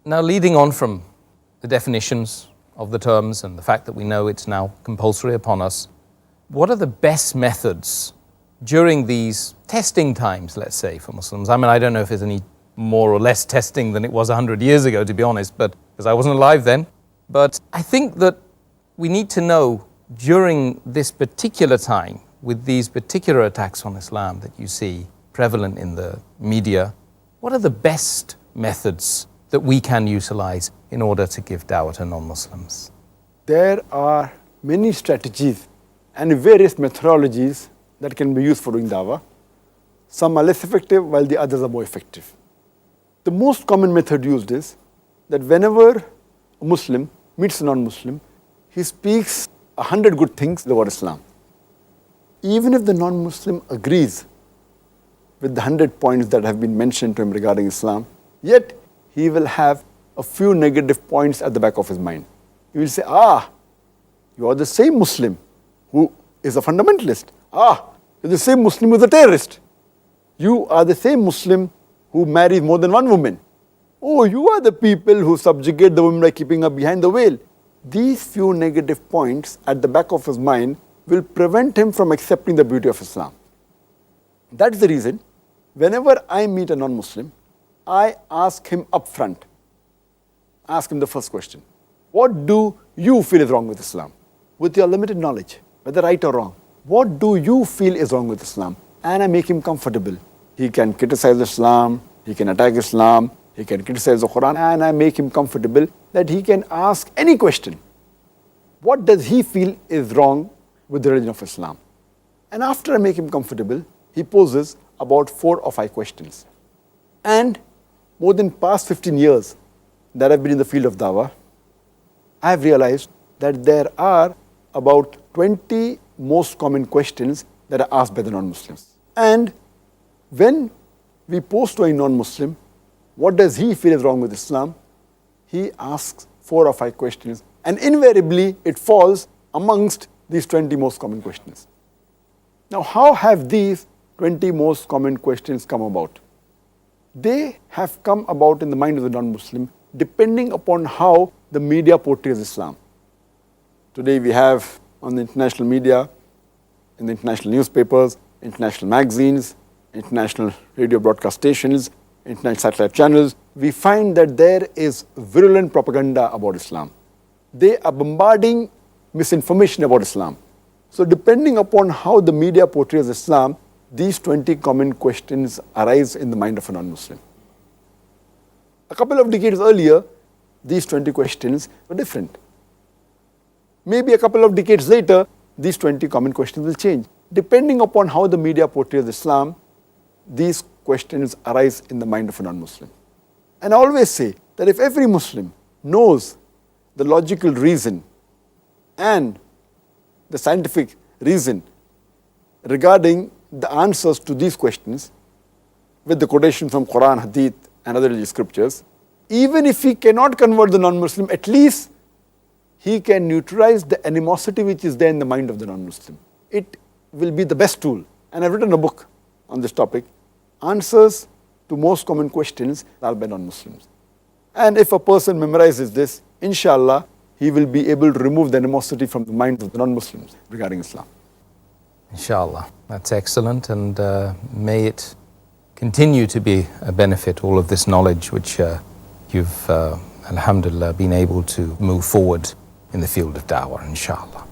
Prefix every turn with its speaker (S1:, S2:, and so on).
S1: Now, leading on from the definitions of the terms and the fact that we know it's now compulsory upon us, what are the best methods during these testing times, let's say, for Muslims? I mean, I don't know if there's any more or less testing than it was 100 years ago, to be honest, but because I wasn't alive then. But I think that we need to know during this particular time, with these particular attacks on Islam that you see prevalent in the media, what are the best methods that we can utilize in order to give dawah to non-Muslims?
S2: There are many strategies and various methodologies that can be used for doing dawah. Some are less effective while the others are more effective. The most common method used is that whenever a Muslim meets a non-Muslim, he speaks 100 good things about Islam. Even if the non-Muslim agrees with the 100 points that have been mentioned to him regarding Islam, yet he will have a few negative points at the back of his mind. He will say, you are the same Muslim who is a fundamentalist. You're the same Muslim who is a terrorist. You are the same Muslim who marries more than one woman. Oh, you are the people who subjugate the women by keeping her behind the veil. These few negative points at the back of his mind will prevent him from accepting the beauty of Islam. That's the reason, whenever I meet a non-Muslim, I ask him up front, ask him the first question. What do you feel is wrong with Islam? With your limited knowledge, whether right or wrong, what do you feel is wrong with Islam? And I make him comfortable. He can criticize Islam, he can attack Islam, he can criticize the Quran, and I make him comfortable that he can ask any question. What does he feel is wrong with the religion of Islam? And after I make him comfortable, he poses about 4 or 5 questions. And more than past 15 years that I've been in the field of dawah, I have realized that there are about 20 most common questions that are asked by the non-Muslims. And when we pose to a non-Muslim, what does he feel is wrong with Islam? He asks 4 or 5 questions, and invariably it falls amongst these 20 most common questions. Now, how have these 20 most common questions come about? They have come about in the mind of the non-Muslim depending upon how the media portrays Islam. Today we have on the international media, in the international newspapers, international magazines, international radio broadcast stations, international satellite channels, we find that there is virulent propaganda about Islam. They are bombarding misinformation about Islam. So depending upon how the media portrays Islam, these 20 common questions arise in the mind of a non-Muslim. A couple of decades earlier, these 20 questions were different. Maybe a couple of decades later, these 20 common questions will change. Depending upon how the media portrays Islam, these questions arise in the mind of a non-Muslim. And I always say that if every Muslim knows the logical reason and the scientific reason regarding the answers to these questions, with the quotation from Quran, Hadith, and other religious scriptures, even if he cannot convert the non-Muslim, at least he can neutralize the animosity which is there in the mind of the non-Muslim. It will be the best tool. And I've written a book on this topic, Answers to Most Common Questions Asked by Non-Muslims. And if a person memorizes this, inshallah, he will be able to remove the animosity from the minds of the non-Muslims regarding Islam.
S1: Inshallah. That's excellent, and may it continue to be a benefit, all of this knowledge which you've, alhamdulillah, been able to move forward in the field of dawah, inshallah.